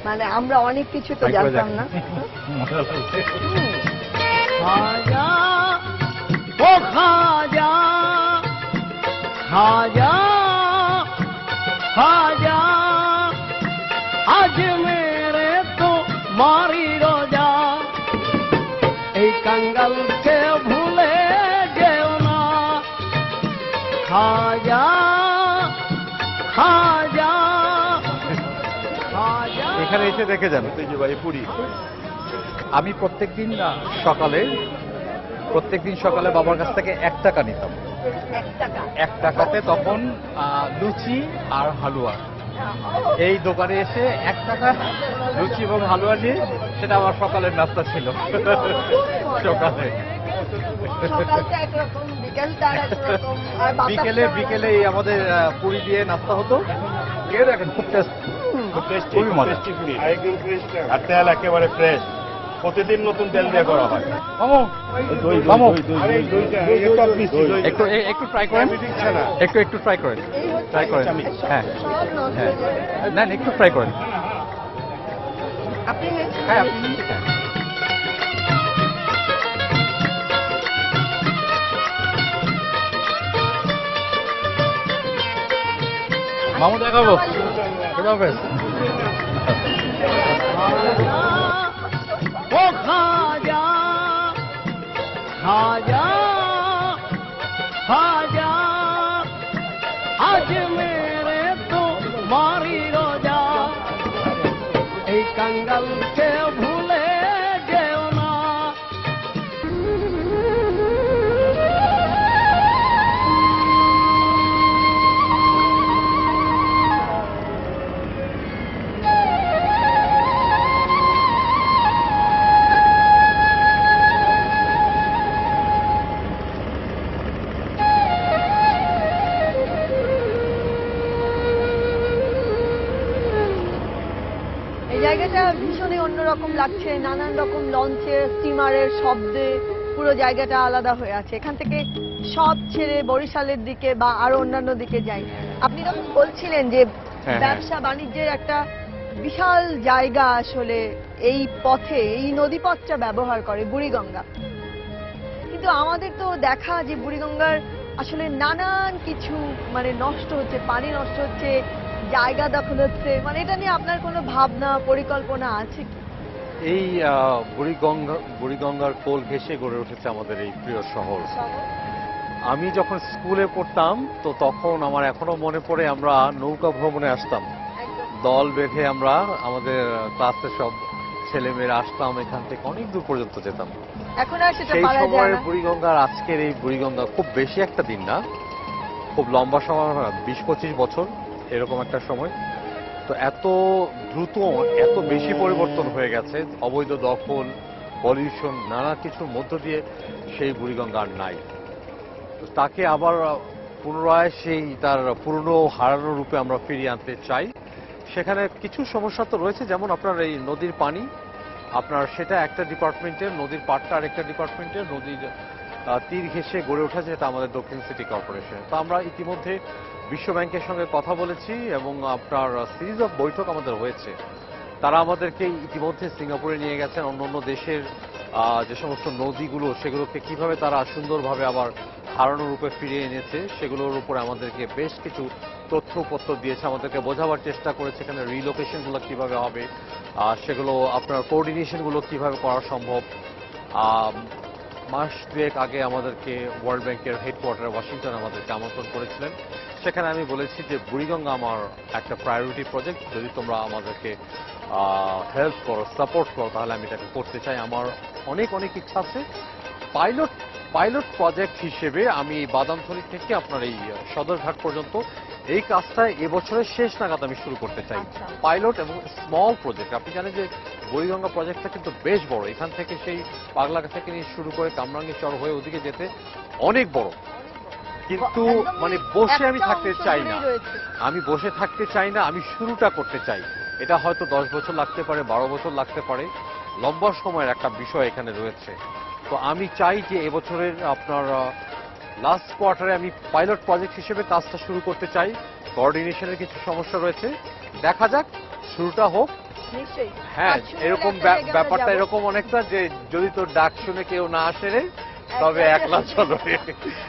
মানে আমরা অনেক কিছু তো Try করে জানতাম দেখেন। না। खाजा ओ खाजा खाजा खाजा आज मेरे तो मारी रोजा এই কাঙ্গালকে ভুলে যেও না খাজা খাজা খাজা এখানে এসে দেখে যান আমি প্রত্যেকদিন সকালে বাবার কাছ থেকে 1 টাকা নিতাম। 1 টাকা। 1 টাকাতে তখন লুচি আর হালুয়া। এই দোকানে এসে 1 টাকা লুচি এবং হালুয়া নিয়ে সেটা আমার সকালের নাস্তা ছিল। সকালে সকালটা একরকম, বিকেলটা একরকম, আর বাতাসটা বিকেলে এই আমাদের পুরি দিয়ে নাস্তা হতো। কে দেখেন খুব টেস্ট, খুবই মজা। আর তেল একেবারে ফ্রেশ, প্রতিদিন নতুন তেল দিয়ে করা হয়। মামু, মামু, একটু একটু ট্রাই করেন, একটু ট্রাই করেন, ট্রাই করেন। হ্যাঁ, সব নষ্ট হ্যাঁ, হয়ে যাবে। না একটু ট্রাই করেন। আপনি হয়েছে? হ্যাঁ, আপনি হ্যাঁ। মামু দেখাবো। খুদা হাফেজ। ओ खाजा खाजा खाजा आज मेरे तो मारी रोजा এই কাঙ্গালকে ভুলে যেও না এই জায়গাটা ভীষণই অন্যরকম লাগছে, নানান রকম লঞ্চের, স্টিমারের শব্দে পুরো জায়গাটা আলাদা হয়ে আছে। এখান থেকে সব ছেড়ে বরিশালের দিকে বা আরো অন্যান্য দিকে যাই। আপনি যখন বলছিলেন যে হ্যাঁ। ব্যবসা বাণিজ্যের একটা বিশাল জায়গা আসলে এই পথে, এই নদীপথটা ব্যবহার করে বুড়িগঙ্গা, কিন্তু আমাদের তো দেখা যে বুড়িগঙ্গার আসলে নানান কিছু মানে নষ্ট হচ্ছে, পানি নষ্ট হচ্ছে, জায়গা দখল হচ্ছে, মানে এটা নিয়ে আপনার কোনো ভাবনা পরিকল্পনা আছে কি? এই বুড়িগঙ্গার কোল ঘেঁষে গড়ে উঠেছে আমাদের এই প্রিয় শহর। আমি যখন স্কুলে পড়তাম তো তখন আমার এখনো মনে পড়ে আমরা নৌকা ভ্রমণে আসতাম, দল বেঁধে আমরা আমাদের ক্লাসের সব ছেলেমেয়েরা আসতাম, এখান থেকে অনেক দূর পর্যন্ত যেতাম। এখন আর সেটা সেই পারা যায় সময়ের না। বুড়িগঙ্গার আজকের এই বুড়িগঙ্গা খুব বেশি একটা দিন না, খুব লম্বা সময়, 20-25 বছর এরকম একটা সময়। তো এত দ্রুত এত বেশি পরিবর্তন হয়ে গেছে, অবৈধ দখল, পলিউশন, নানা কিছুর মধ্য দিয়ে সেই বুড়িগঙ্গা আর নাই। তো তাকে আবার পুনরায় সেই তার পুরনো হারানো রূপে আমরা ফিরিয়ে আনতে চাই। সেখানে কিছু সমস্যা তো রয়েছে, যেমন আপনার এই নদীর পানি, আপনার সেটা একটা ডিপার্টমেন্টের, নদীর পাড়টা আরেকটা ডিপার্টমেন্টের, নদীর তীর ঘেঁষে গড়ে উঠেছে যেটা আমাদের দক্ষিণ সিটি কর্পোরেশন। তো আমরা ইতিমধ্যে বিশ্ব ব্যাংকের সঙ্গে কথা বলেছি এবং আপনার সিরিজ অফ বৈঠক আমাদের হয়েছে। তারা আমাদেরকে ইতিমধ্যে সিঙ্গাপুরে নিয়ে গেছেন, অন্য অন্য দেশের যে সমস্ত নদীগুলো সেগুলোকে কিভাবে তারা সুন্দরভাবে আবার হারানো রূপে ফিরিয়ে এনেছে সেগুলোর উপরে আমাদেরকে বেশ কিছু তথ্যপত্র দিয়েছে, আমাদেরকে বোঝাবার চেষ্টা করেছে এখানে রিলোকেশনগুলো কিভাবে হবে, সেগুলো আপনার কোঅর্ডিনেশনগুলো কিভাবে করা সম্ভব। মাস দুয়েক আগে আমাদেরকে ওয়ার্ল্ড ব্যাংকের হেডকোয়ার্টার ওয়াশিংটন আমাদেরকে আমন্ত্রণ করেছিলেন। সেখানে আমি বলেছি যে বুড়িগঙ্গা আমার একটা প্রায়োরিটি প্রজেক্ট, যদি তোমরা আমাদেরকে হেল্প করো, সাপোর্ট করো, তাহলে আমি এটাকে করতে চাই। আমার অনেক অনেক ইচ্ছা আছে। পাইলট প্রজেক্ট হিসেবে আমি বাদামথলি থেকে আপনার এই সদরঘাট পর্যন্ত এই কাজটা এবছরের শেষ নাগাদ আমি শুরু করতে চাই। আচ্ছা। পাইলট এবং স্মল প্রজেক্ট, আপনি জানেন যে বুড়িগঙ্গা প্রজেক্টটা কিন্তু বেশ বড়, এখান থেকে সেই পাগলাঘাট থেকে নিয়ে শুরু করে কামরাঙ্গীরচর হয়ে ওদিকে যেতে অনেক বড়, কিন্তু একদম মানে বসে আমি একটা থাকতে অংশ চাই জুড়েই না, রয়েছে। আমি বসে থাকতে চাই না, আমি শুরুটা করতে চাই। এটা হয়তো 10 বছর লাগতে পারে, 12 বছর লাগতে পারে, লম্বা সময়ের একটা বিষয় এখানে রয়েছে। তো আমি চাই যে এবছরের আপনার লাস্ট কোয়ার্টারে আমি পাইলট প্রজেক্ট হিসেবে কাজটা শুরু করতে চাই। কোঅর্ডিনেশনের কিছু সমস্যা রয়েছে, দেখা যাক, শুরুটা হোক। নিশ্চয়ই হ্যাঁ, আর শুরু এরকম একটা জায়গায় আমরা ব্যাপারটা যাবো। এরকম অনেকটা যে যদি তোর ডাক শুনে কেউ না আসে রে, তবে একলা চলো রে,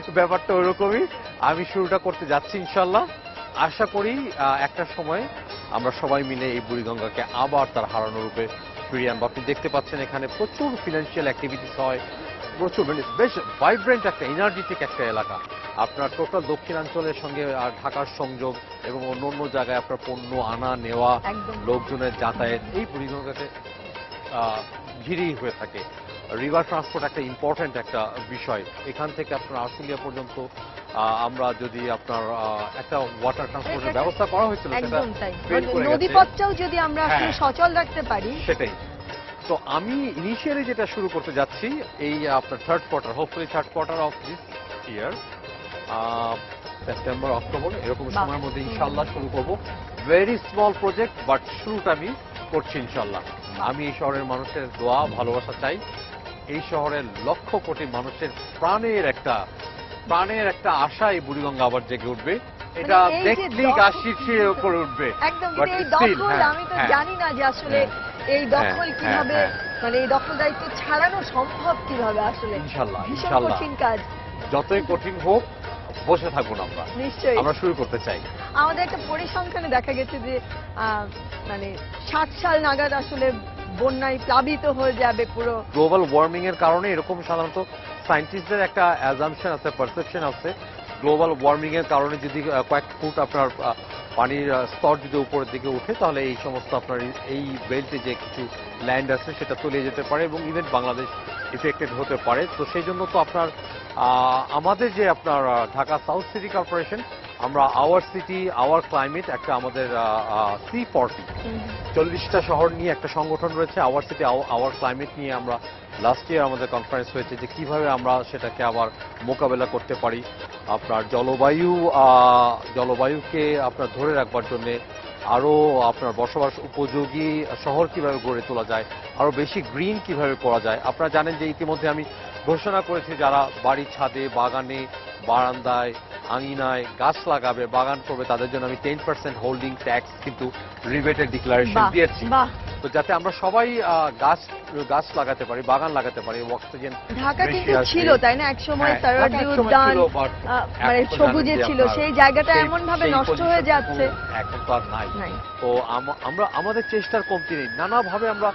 ব্যাপারটা ওরকমই। আমি শুরুটা করতে যাচ্ছি ইনশাল্লাহ। আশা করি একটা সময় আমরা সবাই মিলে এই বুড়িগঙ্গাকে আবার তার হারানো রূপে ফিরিয়ে আনবো। আপনি দেখতে পাচ্ছেন এখানে প্রচুর ফিনান্সিয়াল অ্যাক্টিভিটিস হয়, প্রচুর, মানে বেশ ভাইব্রেন্ট একটা এনার্জেটিক একটা এলাকা। আপনার টোটাল দক্ষিণাঞ্চলের সঙ্গে আর ঢাকার সংযোগ এবং অন্য অন্য জায়গায় আপনার পণ্য আনা নেওয়া, একদম। লোকজনের যাতায়াত এই বুড়িগঙ্গাকে ঘিরেই হয়ে থাকে। রিভার ট্রান্সপোর্ট একটা ইম্পর্ট্যান্ট একটা বিষয়। এখান থেকে আপনার আশুলিয়া পর্যন্ত আমরা যদি আপনার একটা ওয়াটার ট্রান্সপোর্টের ব্যবস্থা করা হয়েছিল, সেটা একদম তাই, fail করে গেছে। নদীপথটাও যদি আমরা আসলে হ্যাঁ। সচল রাখতে পারি। সেটাই। তো আমি ইনিশিয়ালি যেটা শুরু করতে যাচ্ছি এই আপনার third quarter, hopefully third quarter of this year, September October এরকম বাহ। সময়ের মধ্যে ইনশাল্লাহ শুরু করব। ভেরি স্মল প্রজেক্ট, বাট শুরুটা আমি করছি ইনশাল্লাহ। আমি এই শহরের মানুষের দোয়া ভালোবাসা চাই, এই শহরের লক্ষ কোটি মানুষের প্রাণের একটা আশা এই বুড়িগঙ্গা আবার জেগে উঠবে। এটা এই যে দেখলেই দখল- গা শিরশিরে উপরে উঠবে। একদম, But কিন্তু এই still, দখল হ্যাঁ, আমি তো হ্যাঁ। জানি না যে আসলে এই দখল হ্যাঁ, কিভাবে, হ্যাঁ। মানে এই দখল দায়িত্ব ছাড়ানো সম্ভব কিভাবে আসলে। ইনশাল্লাহ, ভীষণ ইনশাল্লাহ। কঠিন কাজ। যতই কঠিন হোক বসে থাকবো না আমরা, নিশ্চয়ই আমরা শুরু করতে চাই। আমাদের একটা পরিসংখ্যানে দেখা গেছে যে মানে 60 সাল নাগাদ আসলে বন্যায় প্লাবিত হয়ে যাবে পুরো। গ্লোবাল ওয়ার্মিং এর কারণে এরকম সাধারণত সায়েন্টিস্টদের একটা অ্যাজাম্পশন আছে, পারসেপশন আছে, গ্লোবাল ওয়ার্মিং এর কারণে যদি কয়েক ফুট আপনার পানির স্তর যদি উপরের দিকে উঠে, তাহলে এই সমস্ত আপনার এই বেল্টে যে কিছু ল্যান্ড আছে সেটা তলিয়ে যেতে পারে এবং ইভেন বাংলাদেশ ইফেক্টেড হতে পারে। তো সেই জন্য তো আপনার আমাদের যে আপনার ঢাকা সাউথ সিটি কর্পোরেশন, আমরা আওয়ার সিটি আওয়ার ক্লাইমেট একটা আমাদের C40 40টা শহর নিয়ে একটা সংগঠন রয়েছে, আওয়ার সিটি আওয়ার ক্লাইমেট নিয়ে আমরা লাস্ট ইয়ার আমাদের কনফারেন্স হয়েছে যে কিভাবে আমরা সেটাকে আবার মোকাবেলা করতে পারি। আপনার জলবায়ুকে আপনার ধরে রাখবার জন্য আরো আপনার বসবাস উপযোগী শহর কিভাবে গড়ে তোলা যায়, আরো বেশি গ্রিন কিভাবে করা যায়। আপনারা জানেন যে ইতিমধ্যে আমি ঘোষণা করেছি যারা বাড়ির ছাদে, বাগানে, বারান্দায়, আঙিনায় গাছ লাগাবে, বাগান করবে, তাদের জন্য আমি 10% হোল্ডিং ট্যাক্স কিন্তু রিবেটের ডিক্লারেশন বাহ, দিয়েছি। বাহ। তো যাতে আমরা সবাই গাছ লাগাতে পারি, বাগান লাগাতে পারি, অক্সিজেন ঢাকা বেশি কিন্তু আসবে। ছিল, তাই না, একসময় হ্যাঁ, তারাডি ঢাকা একসময় উদ্যান ছিল, but মানে এখন তো সবুজে জানেন যে ছিল, আপনার সেই জায়গাটা সেই- এমন ভাবে সেই নষ্ট হয়ে position যাচ্ছে। এখন তো আর নাই। নাই। তো আমরা আমাদের চেষ্টার কমতি নেই, নানাভাবে আমরা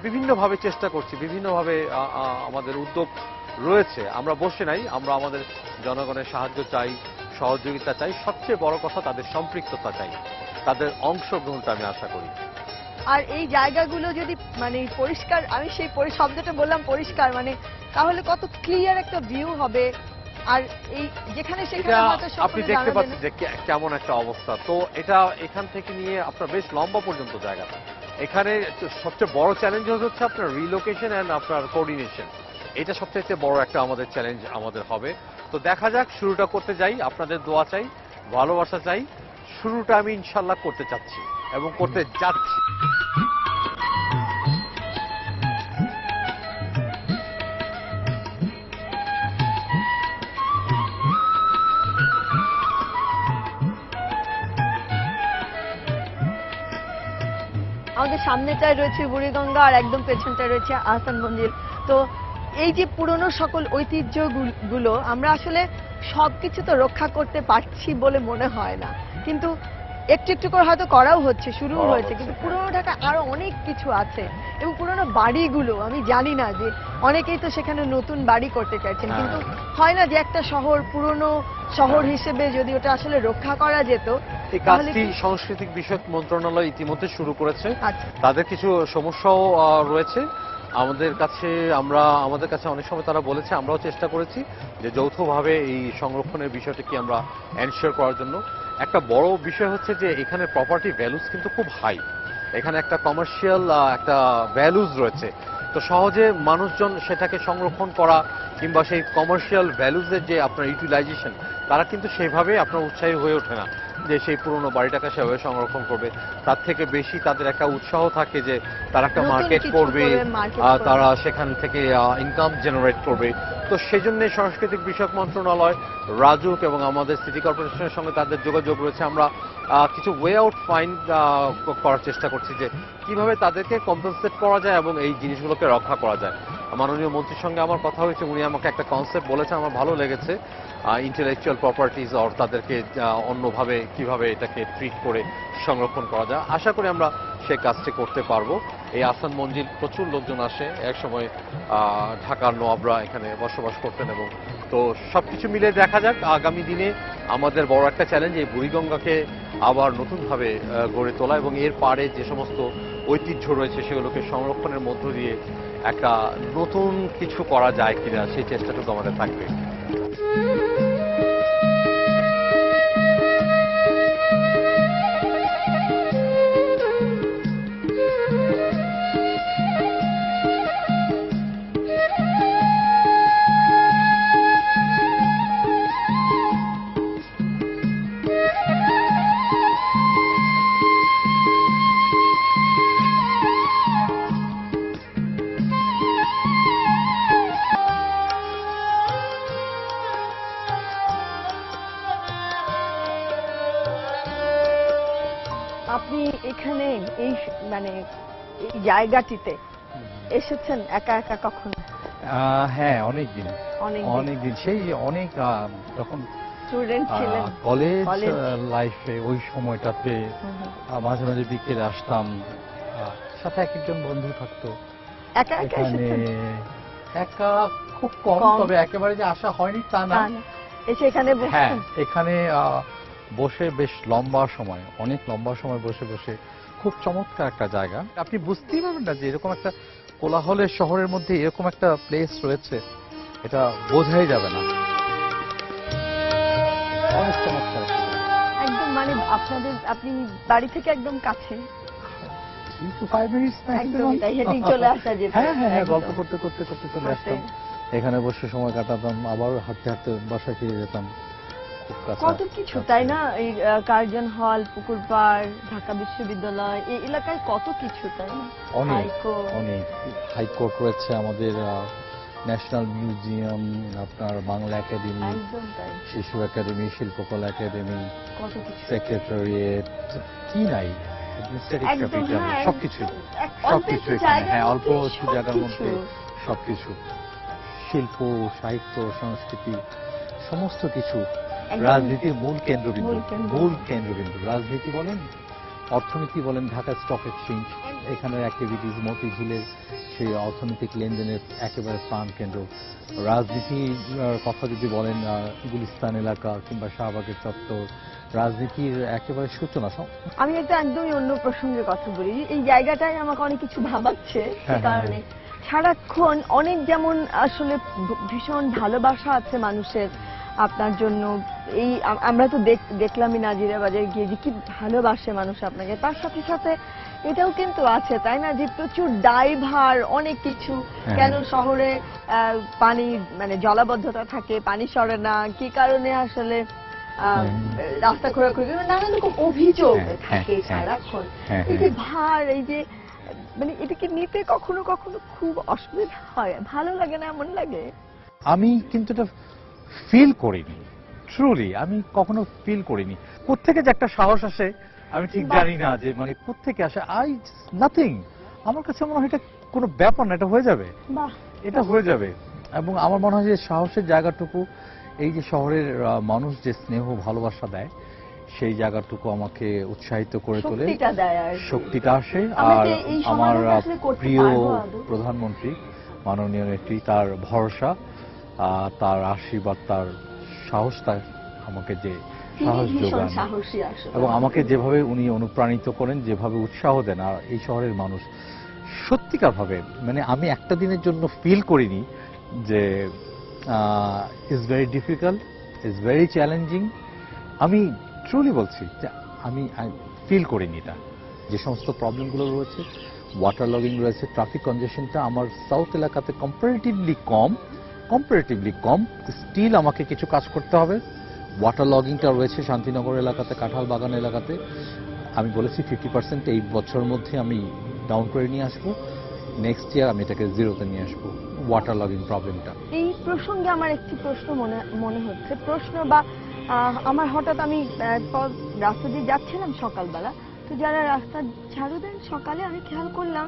বিভিন্নভাবে চেষ্টা করছি, বিভিন্নভাবে আমাদের উদ্যোগ রয়েছে। আমরা বসে নাই, আমরা আমাদের জনগণের সাহায্য চাই, সহযোগিতা চাই, সবচেয়ে বড় কথা তাদের সম্পৃক্ততা চাই, তাদের অংশগ্রহণটা আমি আশা করি। আর এই জায়গাগুলো যদি মানে পরিষ্কার, আমি সেই শব্দটা বললাম পরিষ্কার, মানে তাহলে কত ক্লিয়ার একটা ভিউ হবে। আর এই যেখানে এটা সেখানে হয়তো আপনি সকলে দেখতে জানাবে পাচ্ছেন না। যে কেমন একটা অবস্থা। তো এটা এখান থেকে নিয়ে আপনার বেশ লম্বা পর্যন্ত জায়গা। এখানে সবচেয়ে বড় চ্যালেঞ্জ হচ্ছে আপনার রিলোকেশন এন্ড আপনার কোঅর্ডিনেশন। এটা সবচেয়ে বড় একটা আমাদের চ্যালেঞ্জ আমাদের হবে। তো দেখা যাক, শুরুটা করতে যাই, আপনাদের দোয়া চাই, ভালোবাসা চাই। শুরুটা আমি ইনশাল্লাহ করতে চাচ্ছি এবং করতে যাচ্ছি। আমাদের সামনেটায় রয়েছে বুড়িগঙ্গা আর একদম পেছনটায় রয়েছে আহসান মঞ্জিল। তো তো এই যে পুরনো সকল ঐতিহ্যগুলো আমরা আসলে সবকিছু তো রক্ষা করতে পারছি বলে মনে হয় না, কিন্তু একটু একটু করে হয়তো করাও হচ্ছে, শুরুও হয়েছে, কিন্তু পুরনো ঢাকা আরো অনেক কিছু আছে। এবং পুরনো বাড়িগুলো আমি জানি না যে অনেকেই তো সেখানে নতুন বাড়ি করতে চাইছেন, কিন্তু হয় না যে একটা শহর পুরনো শহর হিসেবে যদি ওটা আসলে রক্ষা করা যেত। এই কাজটি সাংস্কৃতিক বিষয়ক মন্ত্রণালয় ইতিমধ্যে শুরু করেছে। আচ্ছা। তাদের কিছু সমস্যাও রয়েছে আমাদের কাছে অনেক সময় তারা বলেছে, আমরাও চেষ্টা করেছি যে যৌথভাবে এই সংরক্ষণের বিষয়টিকে আমরা এনশিওর করার জন্য। একটা বড় বিষয় হচ্ছে যে এখানে প্রপার্টি ভ্যালুস কিন্তু খুব হাই, এখানে একটা কমার্শিয়াল একটা ভ্যালুস রয়েছে, তো সহজে মানুষজন সেটাকে সংরক্ষণ করা কিংবা সেই কমার্শিয়াল ভ্যালুজের যে আপনার ইউটিলাইজেশন, তারা কিন্তু সেভাবে আপনার উৎসাহী হয়ে ওঠে না যে সেই পুরনো বাড়িটাকে সেভাবে সংরক্ষণ করবে। তার থেকে বেশি তাদের একটা উৎসাহ থাকে যে তারা একটা মার্কেট করবে, তারা সেখান থেকে ইনকাম জেনারেট করবে। তো সেই জন্য সাংস্কৃতিক বিষয়ক মন্ত্রণালয়, রাজুক এবং আমাদের সিটি কর্পোরেশনের সঙ্গে তাদের যোগাযোগ রয়েছে। আমরা কিছু ওয়ে আউট ফাইন্ড করার চেষ্টা করছি যে কিভাবে তাদেরকে কম্পেনসেট করা যায় এবং এই জিনিসগুলোকে রক্ষা করা যায়। মাননীয় মন্ত্রীর সঙ্গে আমার কথা হয়েছে, উনি আমাকে একটা কনসেপ্ট বলেছেন, আমার ভালো লেগেছে। ইন্টেলেকচুয়াল প্রপার্টিজ আর তাদেরকে অন্যভাবে কিভাবে এটাকে ট্রিট করে সংরক্ষণ করা যায়। আশা করি আমরা সেই কাজটি করতে পারবো। এই আহসান মঞ্জিল প্রচুর লোকজন আসে, একসময় ঢাকার নওয়াবরা এখানে বসবাস করতেন, এবং তো সবকিছু মিলে দেখা যাক আগামী দিনে আমাদের বড় একটা চ্যালেঞ্জ এই বুড়িগঙ্গাকে আবার নতুনভাবে গড়ে তোলা এবং এর পাড়ে যে সমস্ত ঐতিহ্য রয়েছে সেগুলোকে সংরক্ষণের মধ্য দিয়ে একটা নতুন কিছু করা যায় কিনা সেই চেষ্টাটুকু আমাদের থাকবে। আপনি এখানে এই মানে এই জায়গাটিতে এসেছেন একা একা কখনো? হ্যাঁ, অনেকদিন সেই অনেক যখন স্টুডেন্ট ছিলেন, কলেজ লাইফে ওই সময়টাতে মাঝে মাঝে বিকেলে আসতাম, সাথে এক একজন বন্ধু থাকতো। একা একা এসেছেন? একা খুব কম, তবে একেবারে যে আসা হয়নি তা না। এসে এখানে হ্যাঁ, এখানে বসে বেশ লম্বা সময়, অনেক লম্বা সময় বসে বসে, খুব চমৎকার একটা জায়গা। আপনি বুঝতেই পারবেন না যে এরকম একটা কোলাহলের শহরের মধ্যে এরকম একটা প্লেস রয়েছে, এটা বোঝাই যাবে না। অনেক চমৎকার একদম, মানে আপনি বাড়ি থেকে একদম কাছে, কিন্তু 5 মিনিটস না, একদম হেঁটেই চলে আসা যেত। হ্যাঁ, গল্প করতে করতে করতে চলে আসতাম, এখানে বসে সময় কাটাতাম, আবার হাঁটতে হাঁটতে বাসায় ফিরে যেতাম। কত কিছু, তাই না? এই কার্জন হল, পুকুর পাড়, ঢাকা বিশ্ববিদ্যালয়, এই এলাকায় কত কিছু, তাই না? অনেক হাইকোর্ট রয়েছে, আমাদের ন্যাশনাল মিউজিয়াম, আপনার বাংলা একাডেমি, শিশু একাডেমি, শিল্পকলা একাডেমি, কত কিছু, সেক্রেটারিয়েট, কি নাই, সবকিছু এখানে। হ্যাঁ, অল্প একটু জায়গার মধ্যে সবকিছু, শিল্প, সাহিত্য, সংস্কৃতি, সমস্ত কিছু। রাজনীতির মূল কেন্দ্রবিন্দু, রাজনীতি বলেন, অর্থনীতি বলেন, ঢাকা স্টক এক্সচেঞ্জ, এখানের অ্যাক্টিভিটিস, মতিঝিলের সেই অর্থনৈতিক লেনদেনের একেবারে প্রাণ কেন্দ্র। রাজনীতির কথা যদি বলেন, গুলিস্তান এলাকা কিংবা শাহবাগের চত্বর, রাজনীতির একেবারে সূচনা। আমি একটা একদমই অন্য প্রসঙ্গে কথা বলি, এই জায়গাটাই আমাকে অনেক কিছু ভাবাচ্ছে, সে কারণে সারাক্ষণ অনেক, যেমন আসলে ভীষণ ভালোবাসা আছে মানুষের আপনার জন্য। এই আমরা তো দেখলামই নাজিরা বাজারে গিয়ে যে কি ভালোবাসে মানুষ আপনাকে, তার সাথে সাথে এটাও কিন্তু আছে, তাই না, যে প্রচুর দায়ভার, অনেক কিছু। কেন শহরে পানি, মানে জলাবদ্ধতা থাকে, পানি সরে না, কি কারণে আসলে রাস্তা খোঁড়াখুড়ি, নানান রকম অভিযোগ থাকে সারাক্ষণ। এই যে ভার, এই যে মানে এটাকে নিতে কখনো কখনো খুব অসুবিধা হয়, ভালো লাগে না, এমন লাগে? আমি কিন্তু এটা ফিল করিনি, ট্রুলি আমি কখনো ফিল করিনি। কোত্থেকে যে একটা সাহস আসে আমি ঠিক জানি না, যে মানে কোত্থেকে আসে, নাথিং। আমার কাছে মনে হয় এটা কোনো ব্যাপার না, এটা হয়ে যাবে। এটা হয়ে যাবে। এবং আমার মনে হয় যে সাহসের জায়গাটুকু এই যে শহরের মানুষ যে স্নেহ ভালোবাসা দেয়, সেই জায়গাটুকু আমাকে উৎসাহিত করে তোলে, শক্তিটা দেয় আর কি। শক্তিটা আসে। আমরা আর যে এই আমার সমাধানটা আসলে করতে প্রিয় পারবো আদৌ? প্রধানমন্ত্রী মাননীয় নেত্রী, তার ভরসা, তার আশীর্বাদ, তার সাহসটা আমাকে যে তিনি সাহস ভীষণ যোগান সাহসী আসলে। এবং আমাকে যেভাবে উনি অনুপ্রাণিত করেন, যেভাবে উৎসাহ দেন, আর এই শহরের মানুষ সত্যিকার ভাবে, মানে আমি একটা দিনের জন্য ফিল করিনি যে is very difficult, is very challenging. আমি ট্রুলি বলছি যে আমি ফিল করিনি এটা। যে সমস্ত প্রবলেমগুলো রয়েছে, ওয়াটার লগিং রয়েছে, ট্রাফিক কনজেশনটা আমার সাউথ এলাকাতে কম্পারেটিভলি কম, স্টিল আমাকে কিছু কাজ করতে হবে। ওয়াটার লগিংটা রয়েছে শান্তিনগর এলাকাতে, কাঁঠাল বাগান এলাকাতে। আমি বলেছি 50% এই বছরের মধ্যে আমি ডাউন করে নিয়ে আসবো। নেক্সট ইয়ার আমি এটাকে জিরোতে নিয়ে আসবো, ওয়াটার লগিং প্রবলেমটা। এই প্রসঙ্গে আমার একটি প্রশ্ন মনে হচ্ছে, প্রশ্ন বা আমার হঠাৎ আমি রাস্তা দিয়ে যাচ্ছিলাম সকালবেলা, তো যারা রাস্তা ঝাড়ু দেন সকালে আমি খেয়াল করলাম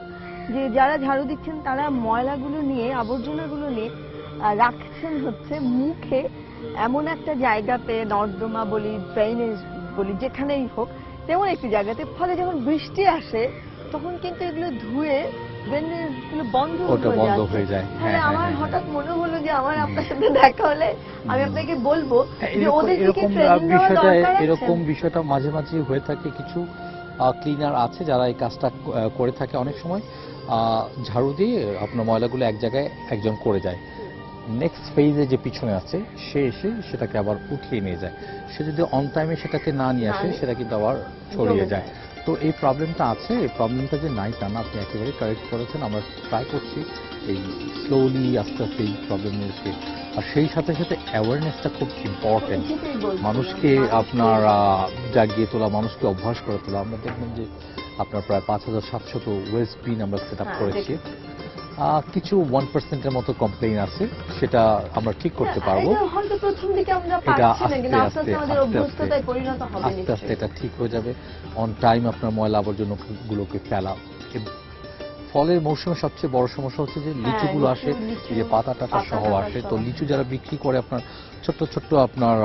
যে যারা ঝাড়ু দিচ্ছেন তারা ময়লাগুলো নিয়ে, আবর্জনাগুলো নিয়ে রাখছেন হচ্ছে মুখে এমন একটা জায়গাতে, নর্দমা বলি, ড্রেনেজ বলি, যেখানেই হোক তেমন একটি জায়গাতে। ফলে যখন বৃষ্টি আসে তখন কিন্তু এগুলো ধুয়ে ড্রেনেজগুলো বন্ধ হয়ে যায়। তাহলে আমার হঠাৎ মনে হলো যে আমার আপনার সাথে দেখা হলে আমি আপনাকে বলবো যে ওদের দিকে ট্রেনিং দেওয়া দরকার আছে। এরকম বিষয়টা মাঝে মাঝে হয়ে থাকে। কিছু ক্লিনার আছে যারা এই কাজটা করে থাকে। অনেক সময় ঝাড়ু দিয়ে আপনার ময়লাগুলো এক জায়গায় একজন করে যায়, নেক্সট ফেজে যে পিছনে আছে সে এসে সেটাকে আবার উঠিয়ে নিয়ে যায়। সে যদি অন টাইমে সেটাকে না নিয়ে আসে সেটা কিন্তু আবার ছড়িয়ে যায়। তো এই প্রবলেমটা আছে। এই প্রবলেমটা যে নাই তা না, আপনি একেবারে কারেক্ট করেছেন। আমরা ট্রাই করছি এই স্লোলি আস্তে আস্তে এই প্রবলেমগুলোকে। আর সেই সাথে সাথে অ্যাওয়ারনেসটা খুব ইম্পর্টেন্ট। মানুষকে আপনার জাগিয়ে তোলা, মানুষকে অভ্যাস করে তোলা। আমরা দেখবেন যে আপনার প্রায় 5700 ওয়েস্ট বিন আমরা সেট আপ করেছি। কিছু 1%-এর মতো কমপ্লেইন আছে, সেটা আমরা ঠিক করতে পারবো। হয়তো প্রথম দিকে আমরা এটা পারছি না, কিন্তু আস্তে আস্তে আমাদের অভ্যস্ততায় পরিণত হবে। আস্তে আস্তে এটা ঠিক হয়ে যাবে। অন টাইম আপনার ময়লা আবর্জনাগুলোকে ফেলা। ফলের মৌসুমে সবচেয়ে বড় সমস্যা হচ্ছে যে লিচুগুলো আসে, যে পাতা টাতা সহ আসে। তো লিচু যারা বিক্রি করে আপনার ছোট্ট ছোট্ট আপনার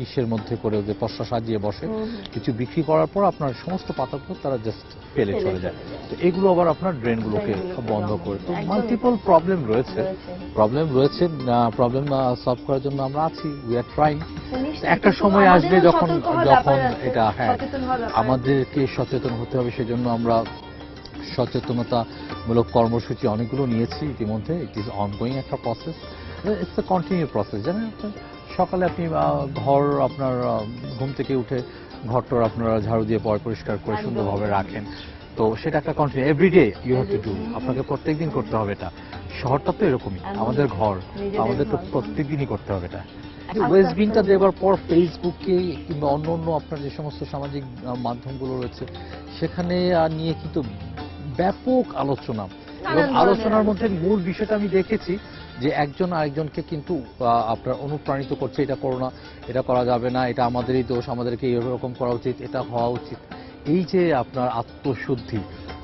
ইসের মধ্যে করে যে পশা সাজিয়ে বসে, কিছু বিক্রি করার পর আপনার সমস্ত পাতাগুলো তারা জাস্ট ফেলে চলে যায়। তো এগুলো আবার আপনার ড্রেনগুলোকে বন্ধ করে। তো মাল্টিপল প্রবলেম রয়েছে। প্রবলেম সলভ করার জন্য আমরা আছি, উই আর ট্রাইং। একটা সময় আসবে যখন এটা, হ্যাঁ, আমাদেরকে সচেতন হতে হবে। সেজন্য আমরা সচেতনতামূলক কর্মসূচি অনেকগুলো নিয়েছি ইতিমধ্যে। ইট ইজ অনগোয়িং একটা process, it's a continue process. জানেন, সকালে আপনি ঘর আপনার ঘুম থেকে উঠে ঘরটার আপনারা ঝাড়ু দিয়ে পরিষ্কার করে সুন্দরভাবে রাখেন। তো সেটা একটা continue, everyday you have to do. আপনাকে প্রত্যেকদিন করতে হবে এটা। শহরটা তো এরকমই, আমাদের ঘর, আমাদের তো প্রত্যেকদিনই করতে হবে এটা। ওয়েস্ট বিনটা দেওয়ার পর ফেসবুকে কিংবা অন্য অন্য আপনার যে সমস্ত সামাজিক মাধ্যমগুলো রয়েছে সেখানে নিয়ে কিন্তু ব্যাপক আলোচনা। এবং আলোচনার মধ্যে মূল বিষয়টা আমি দেখেছি যে একজন আরেকজনকে কিন্তু আপনার অনুপ্রাণিত করছে, এটা করো না, এটা করা যাবে না, এটা আমাদেরই দোষ, আমাদেরকে এরকম করা উচিত, এটা হওয়া উচিত। এই যে আপনার আত্মশুদ্ধি,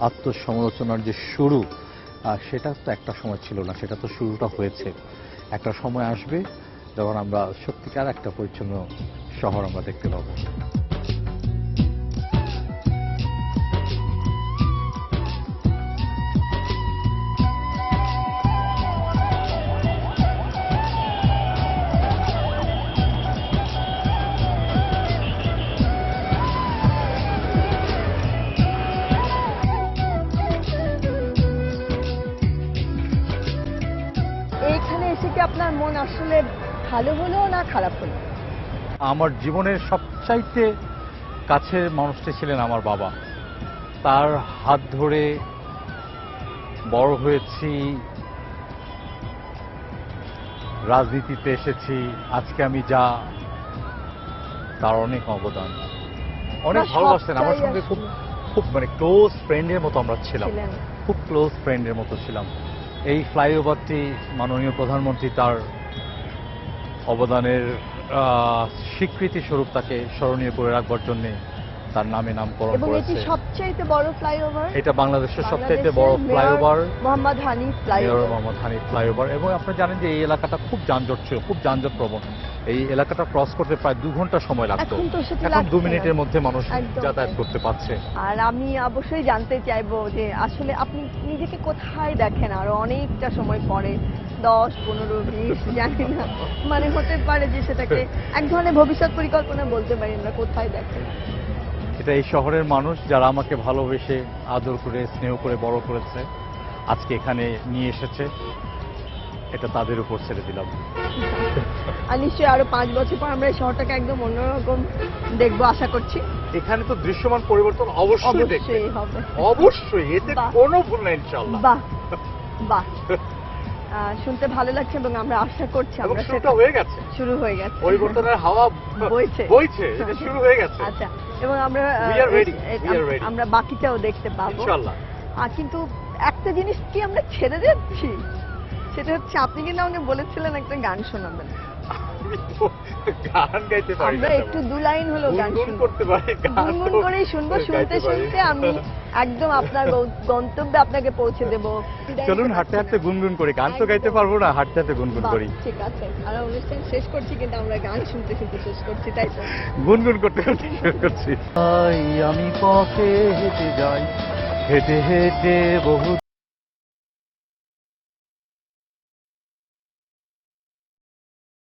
আত্মসমালোচনার যে শুরু, সেটা তো একটা সময় ছিল না, সেটা তো শুরুটা হয়েছে। একটা সময় আসবে যখন আমরা সত্যিকার একটা পরিচ্ছন্ন শহর আমরা দেখতে পাবো। এইখানে এসে কি আপনার মন আসলে ভালো হলো না খারাপ হলো? আমার জীবনের সবচাইতে কাছের মানুষটি ছিলেন আমার বাবা। তার হাত ধরে বড় হয়েছি, রাজনীতিতে এসেছি, আজকে আমি যা, তার অনেক অবদান। অনেক ভালোবাসতেন আমার সঙ্গে, খুব খুব মানে ক্লোজ ফ্রেন্ডের মতো আমরা ছিলাম, খুব ক্লোজ ফ্রেন্ডের মতো ছিলাম। এই ফ্লাইওভারটি মাননীয় প্রধানমন্ত্রী তার অবদানের স্বীকৃতি স্বরূপ তাকে স্মরণীয় করে রাখবার জন্যে তার নামে নামকরণ এবং এটি করেছে। সবচাইতে বড় ফ্লাইওভার এটা বাংলাদেশের সবচেয়ে বড় flyover, Mohammad Hanif mayor flyover. Mohammad Hanif flyover. এবং আপনারা জানেন যে এই এলাকাটা খুব যানজট ছিল, খুব যানজট প্রবণ। এই এলাকাটা ক্রস করতে প্রায় 2 ঘন্টা সময় লাগতো, এখন তো সেটা এখন লাগছে 2 না। মিনিটের মধ্যে মানুষ একদম যাতায়াত তাই। করতে পারছে। আর আমি অবশ্যই জানতে চাইবো যে আসলে আপনি নিজেকে কোথায় দেখেন আরো অনেকটা সময় পরে, 10, 15, 20 জানি না, মানে হতে পারে যে সেটাকে এক ধরনের ভবিষ্যৎ পরিকল্পনা বলতে পারি আমরা, কোথায় দেখেন? এটা এই শহরের মানুষ যারা আমাকে ভালোবেসে আদর করে স্নেহ করে বড় করেছে, আজকে এখানে নিয়ে এসেছে, এটা তাদের উপর ছেড়ে দিলাম। আর নিশ্চয়ই আরো 5 বছর পর আমরা এই শহরটাকে একদম অন্যরকম দেখবো আশা করছি। এখানে তো দৃশ্যমান পরিবর্তন অবশ্যই দেখবে, অবশ্যই হবে। অবশ্যই, এতে বাহ। কোনো ভুল নাই ইনশাআল্লাহ। বাহ বাহ, শুনতে ভালো লাগছে এবং আমরা আশা করছি এবং আমরা শুরুটা সেটা- হয়ে গেছে, শুরু হয়ে গেছে, পরিবর্তনের হাওয়া বইছে। বইছে, এটা শুরু হয়ে গেছে। আচ্ছা, এবং আমরা We are ready, we are ready. আমরা বাকিটাও দেখতে পাবো ইনশাআল্লাহ। কিন্তু একটা জিনিস কি আমরা ছেড়ে যাচ্ছি, সেটা হচ্ছে আপনি কিন্তু আমাকে বলেছিলেন একটা গান শোনাবেন। আমি তো গান গাইতে পারি না, আমরা একটু 2 লাইন হলো গান গুনগুন শুনবো, করতে পারি, গান গুনগুন তো করেই শুনবো, শুনতে গাইতে পারি। শুনতে আমি একদম আপনার গন্তব্যে আপনাকে পৌঁছে দেবো। চলুন হাঁটতে হাঁটতে গুনগুন করি, গান তো গাইতে পারবো না, হাঁটতে হাঁটতে গুনগুন বাহ, করি। ঠিক আছে, আর অনুষ্ঠান শেষ করছি কিন্তু আমরা গান শুনতে শুনতে শেষ করছি, তাই তো? গুনগুন করতে করতে শুরু করছি। আমি পথে হেঁটে যাই, হেঁটে হেঁটে বহু